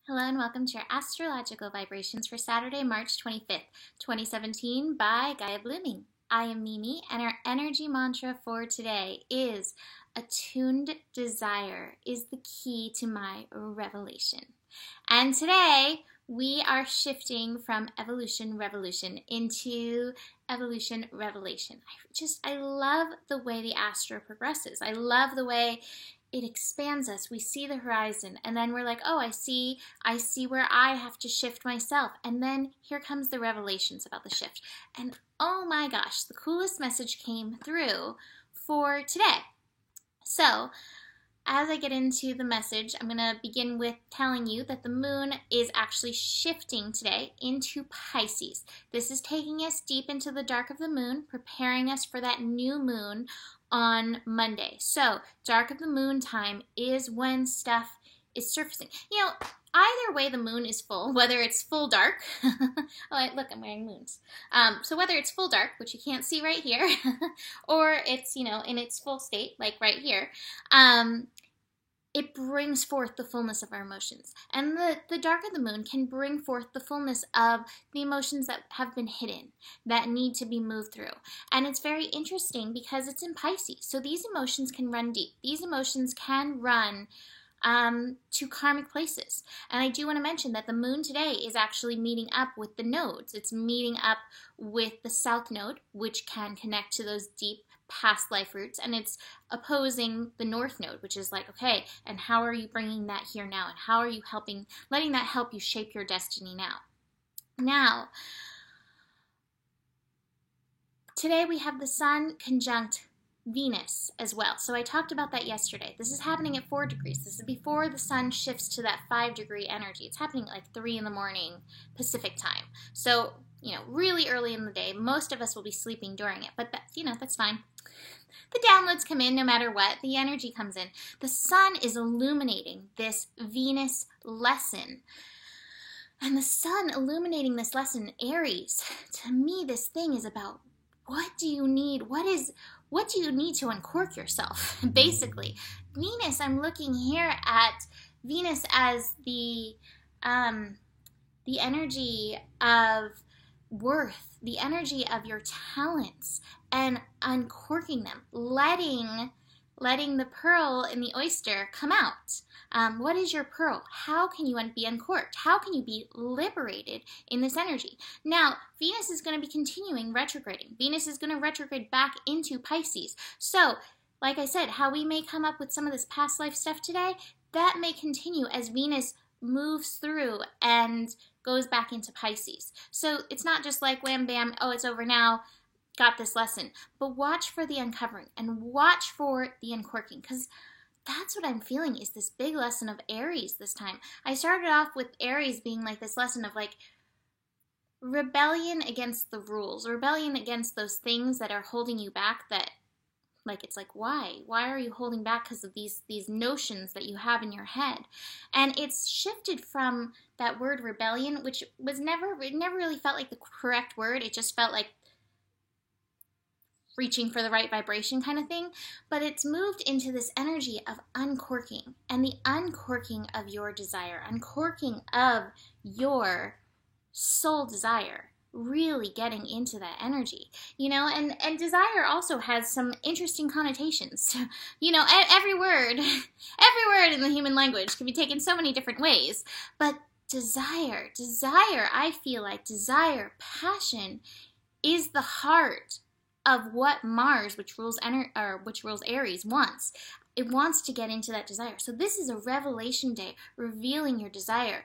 Hello and welcome to your astrological vibrations for Saturday, March 25th, 2017 by Gaia Blooming. I am Mimi, and our energy mantra for today is attuned desire is the key to my revelation. And today we are shifting from evolution revolution into evolution revelation. I love the way the astro progresses. I love the way it expands us. We see the horizon, and then we're like, oh, I see where I have to shift myself. And then here comes the revelations about the shift. And oh my gosh, the coolest message came through for today. So as I get into the message, I'm going to begin with telling you that the moon is actually shifting today into Pisces. This is taking us deep into the dark of the moon, preparing us for that new moon on Monday. So, dark of the moon time is when stuff is surfacing. Either way the moon is full, whether it's full dark, oh, look, I'm wearing moons. So whether it's full dark, which you can't see right here, or it's, in its full state, like right here, it brings forth the fullness of our emotions. And the dark of the moon can bring forth the fullness of the emotions that have been hidden, that need to be moved through. And it's very interesting because it's in Pisces. So these emotions can run deep. These emotions can run to karmic places. And I do want to mention that the moon today is actually meeting up with the nodes. It's meeting up with the south node, which can connect to those deep past life roots, and it's opposing the north node, which is like, okay, and how are you bringing that here now, and how are you letting that help you shape your destiny now? Now, today we have the sun conjunct Venus as well. So I talked about that yesterday. This is happening at 4 degrees. This is before the sun shifts to that 5-degree energy. It's happening at like 3 in the morning Pacific time. So, really early in the day. Most of us will be sleeping during it, but that's fine. The downloads come in no matter what. The energy comes in. The sun is illuminating this Venus lesson. And the sun illuminating this lesson, Aries, to me this thing is about what do you need? What do you need to uncork yourself? Basically, Venus, I'm looking here at Venus as the energy of worth, the energy of your talents, and uncorking them, letting the pearl in the oyster come out. What is your pearl? How can you be uncorked? How can you be liberated in this energy? Now, Venus is going to be continuing retrograding. Venus is going to retrograde back into Pisces. So, like I said, how we may come up with some of this past life stuff today, that may continue as Venus moves through and goes back into Pisces. So it's not just like wham bam, oh, it's over now, got this lesson. But watch for the uncovering and watch for the uncorking, because that's what I'm feeling is this big lesson of Aries this time. I started off with Aries being like this lesson of like rebellion against the rules, rebellion against those things that are holding you back, that it's like, why are you holding back? Because of these notions that you have in your head. And it's shifted from that word rebellion, which was never really felt like the correct word. It just felt like reaching for the right vibration kind of thing. But it's moved into this energy of uncorking, and the uncorking of your desire, uncorking of your soul desire. Really getting into that energy, and desire also has some interesting connotations. Every word in the human language can be taken so many different ways, but desire, I feel like desire, passion is the heart of what Mars, which rules Aries, wants. It wants to get into that desire. So this is a revelation day, revealing your desire,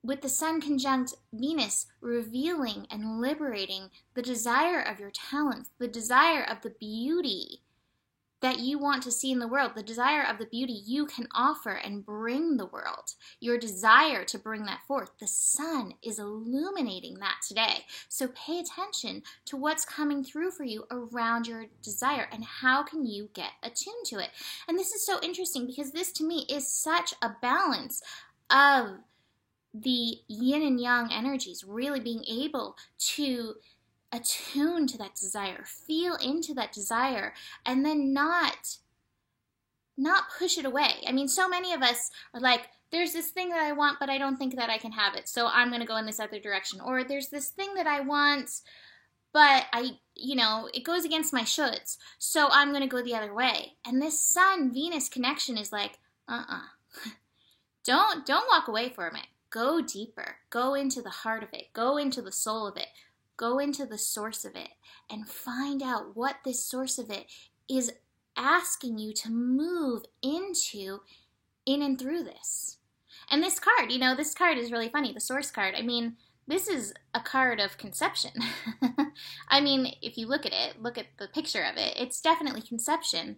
with the sun conjunct Venus, revealing and liberating the desire of your talents, the desire of the beauty that you want to see in the world, the desire of the beauty you can offer and bring the world, your desire to bring that forth. The sun is illuminating that today. So pay attention to what's coming through for you around your desire and how can you get attuned to it. And this is so interesting because this to me is such a balance of the yin and yang energies, really being able to attune to that desire, feel into that desire, and then not push it away. I mean, so many of us are like, there's this thing that I want, but I don't think that I can have it, so I'm going to go in this other direction. Or there's this thing that I want, but it goes against my shoulds, so I'm going to go the other way. And this Sun-Venus connection is like, don't walk away from it. Go deeper. Go into the heart of it. Go into the soul of it. Go into the source of it and find out what this source of it is asking you to move into, in and through this. And this card, this card is really funny, the source card. I mean, this is a card of conception. I mean, if you look at it, look at the picture of it, it's definitely conception.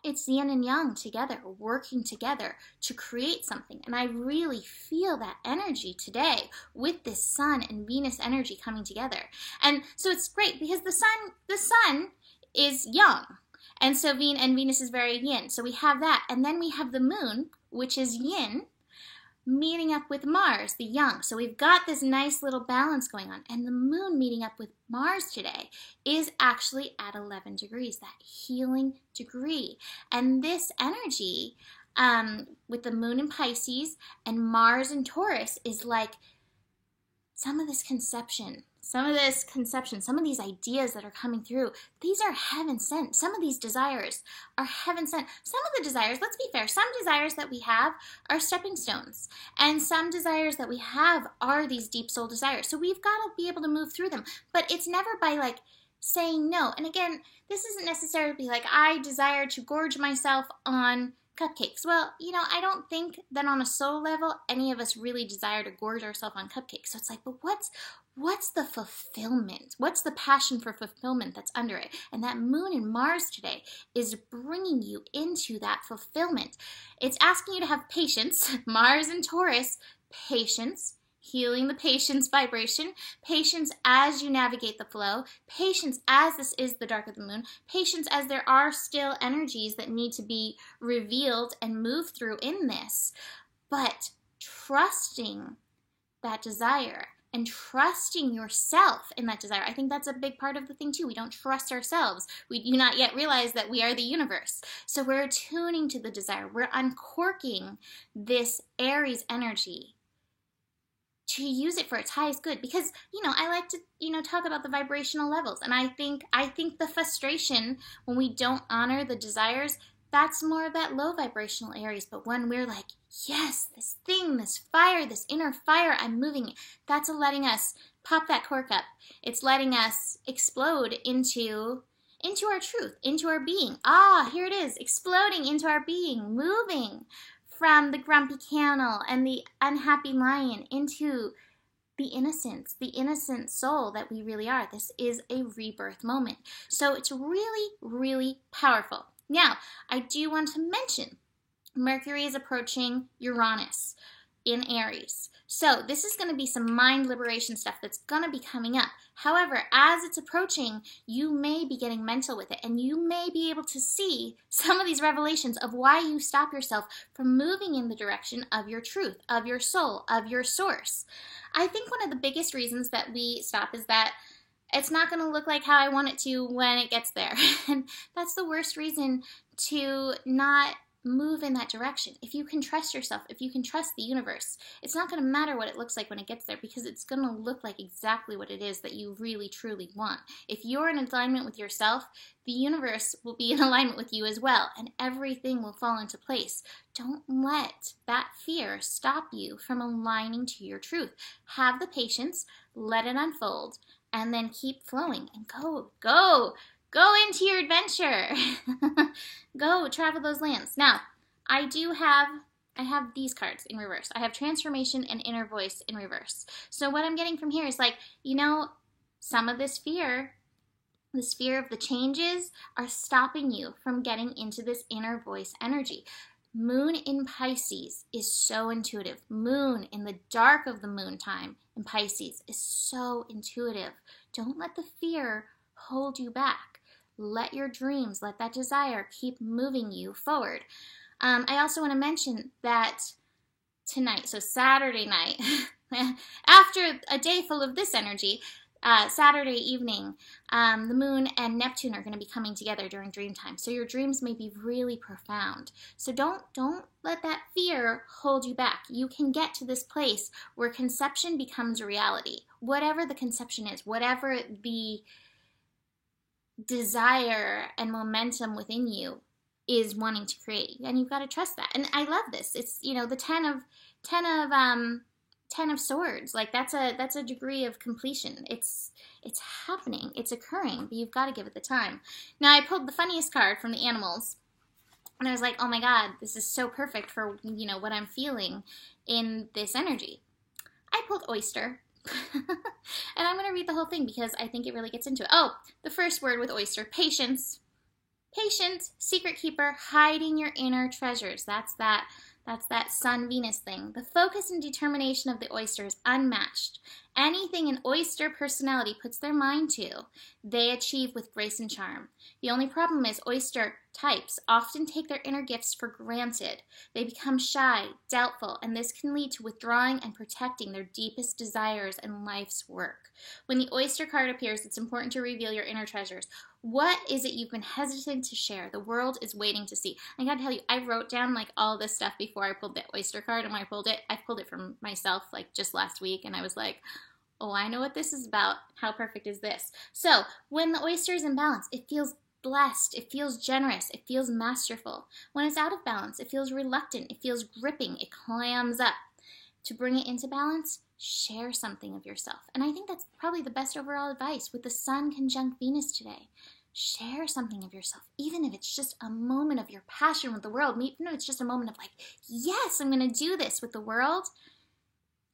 It's yin and yang together, working together to create something. And I really feel that energy today with this Sun and Venus energy coming together. And so it's great because the sun is yang. And so Venus is very yin. So we have that. And then we have the moon, which is yin, meeting up with Mars, the yang. So we've got this nice little balance going on. And the moon meeting up with Mars today is actually at 11 degrees, that healing degree. And this energy with the moon in Pisces and Mars in Taurus is like some of this conception, some of these ideas that are coming through, these are heaven sent. Some of these desires are heaven sent. Some of the desires, let's be fair, some desires that we have are stepping stones. And some desires that we have are these deep soul desires. So we've got to be able to move through them. But it's never by like saying no. And again, this isn't necessarily like I desire to gorge myself on cupcakes. Well, I don't think that on a soul level, any of us really desire to gorge ourselves on cupcakes. So it's like, but what's the fulfillment? What's the passion for fulfillment that's under it? And that moon and Mars today is bringing you into that fulfillment. It's asking you to have patience. Mars and Taurus, patience. Healing the patience vibration, patience as you navigate the flow, patience as this is the dark of the moon, patience as there are still energies that need to be revealed and moved through in this, but trusting that desire and trusting yourself in that desire. I think that's a big part of the thing too. We don't trust ourselves. We do not yet realize that we are the universe. So we're attuning to the desire. We're uncorking this Aries energy to use it for its highest good, because I like to talk about the vibrational levels, and I think the frustration when we don't honor the desires, that's more of that low vibrational Aries. But when we're like, yes, this thing, this fire, this inner fire, I'm moving, that's letting us pop that cork up. It's letting us explode into our truth, into our being. Here it is, exploding into our being, moving from the grumpy camel and the unhappy lion into the innocent soul that we really are. This is a rebirth moment. So it's really, really powerful. Now, I do want to mention Mercury is approaching Uranus in Aries. So this is going to be some mind liberation stuff that's going to be coming up. However, as it's approaching, you may be getting mental with it, and you may be able to see some of these revelations of why you stop yourself from moving in the direction of your truth, of your soul, of your source. I think one of the biggest reasons that we stop is that it's not going to look like how I want it to when it gets there. And that's the worst reason to not move in that direction. If you can trust yourself, if you can trust the universe, it's not going to matter what it looks like when it gets there, because it's going to look like exactly what it is that you really truly want. If you're in alignment with yourself, the universe will be in alignment with you as well, and everything will fall into place. Don't let that fear stop you from aligning to your truth. Have the patience, let it unfold, and then keep flowing and go into your adventure. Go travel those lands. Now, I have these cards in reverse. I have transformation and inner voice in reverse. So what I'm getting from here is like, some of this fear of the changes are stopping you from getting into this inner voice energy. Moon in Pisces is so intuitive. Moon in the dark of the moon time in Pisces is so intuitive. Don't let the fear hold you back. Let your dreams, let that desire keep moving you forward. I also want to mention that tonight, so Saturday night, after a day full of this energy, Saturday evening, the moon and Neptune are going to be coming together during dream time. So your dreams may be really profound. So don't let that fear hold you back. You can get to this place where conception becomes a reality. Whatever the conception is, whatever the desire and momentum within you is wanting to create, and you've got to trust that. And I love this. It's, you know, the 10 of Swords. Like that's a degree of completion. It's happening. It's occurring, but you've got to give it the time. Now I pulled the funniest card from the animals, and I was like, oh my God, this is so perfect for, you know, what I'm feeling in this energy. I pulled Oyster. And I'm going to read the whole thing because I think it really gets into it. Oh, the first word with Oyster, patience. Patience, secret keeper, hiding your inner treasures. That's that Sun-Venus thing. The focus and determination of the oyster is unmatched. Anything an oyster personality puts their mind to, they achieve with grace and charm. The only problem is oyster types often take their inner gifts for granted. They become shy, doubtful, and this can lead to withdrawing and protecting their deepest desires and life's work. When the oyster card appears, it's important to reveal your inner treasures. What is it you've been hesitant to share? The world is waiting to see. I gotta tell you, I wrote down like all this stuff before I pulled the oyster card, and when I pulled it from myself like just last week, and I was like, oh, I know what this is about. How perfect is this? So when the oyster is in balance, it feels blessed, it feels generous, it feels masterful. When it's out of balance, it feels reluctant, it feels gripping, it clams up. To bring it into balance, share something of yourself. And I think that's probably the best overall advice with the Sun conjunct Venus today. Share something of yourself, even if it's just a moment of your passion with the world, even if it's just a moment of like, yes, I'm going to do this with the world.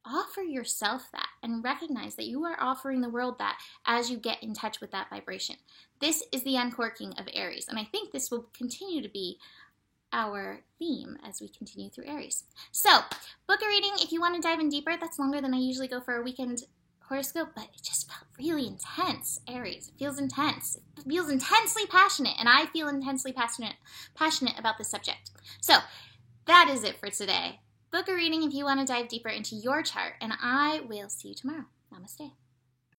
Offer yourself that and recognize that you are offering the world that as you get in touch with that vibration. This is the uncorking of Aries, and I think this will continue to be our theme as we continue through Aries. So, book a reading if you want to dive in deeper. That's longer than I usually go for a weekend horoscope, but it just felt really intense, Aries. It feels intense. It feels intensely passionate, and I feel intensely passionate about this subject. So, that is it for today. Book a reading if you want to dive deeper into your chart, and I will see you tomorrow. Namaste.